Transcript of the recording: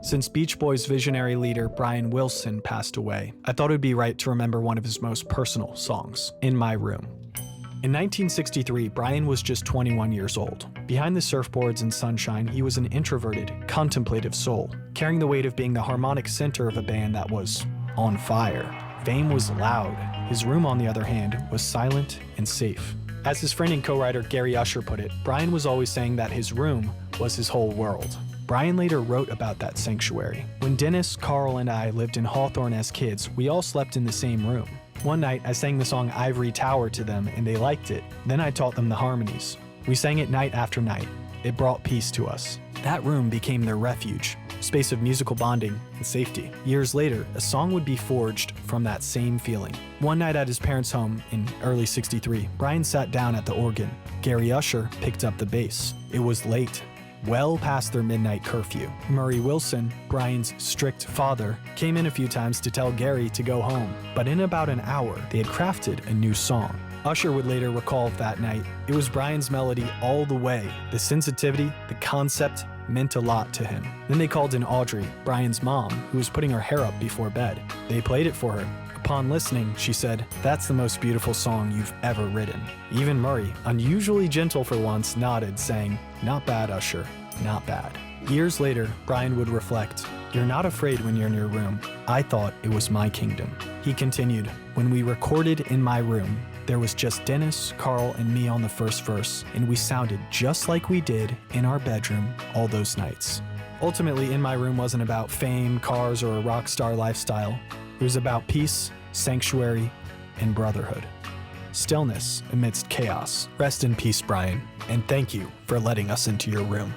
Since Beach Boys visionary leader Brian Wilson passed away, I thought it would be right to remember one of his most personal songs, In My Room. In 1963, Brian was just 21 years old. Behind the surfboards and sunshine, he was an introverted, contemplative soul, carrying the weight of being the harmonic center of a band that was on fire. Fame was loud. His room, on the other hand, was silent and safe. As his friend and co-writer Gary Usher put it, Brian was always saying that his room was his whole world. Brian later wrote about that sanctuary. When Dennis, Carl, and I lived in Hawthorne as kids, we all slept in the same room. One night, I sang the song Ivory Tower to them and they liked it. Then I taught them the harmonies. We sang it night after night. It brought peace to us. That room became their refuge, a space of musical bonding and safety. Years later, a song would be forged from that same feeling. One night at his parents' home in early '63, Brian sat down at the organ. Gary Usher picked up the bass. It was late, well past their midnight curfew. Murray Wilson, Brian's strict father, came in a few times to tell Gary to go home, but in about an hour, they had crafted a new song. Usher would later recall of that night, it was Brian's melody all the way. The sensitivity, the concept, meant a lot to him. Then they called in Audrey, Brian's mom, who was putting her hair up before bed. They played it for her. Upon listening, she said, "That's the most beautiful song you've ever written." Even Murray, unusually gentle for once, nodded, saying, "Not bad, Usher, not bad." Years later, Brian would reflect, "You're not afraid when you're in your room. I thought it was my kingdom." He continued, "When we recorded In My Room, there was just Dennis, Carl, and me on the first verse, and we sounded just like we did in our bedroom all those nights." Ultimately, In My Room wasn't about fame, cars, or a rock star lifestyle. It was about peace, sanctuary, and brotherhood. Stillness amidst chaos. Rest in peace, Brian, and thank you for letting us into your room.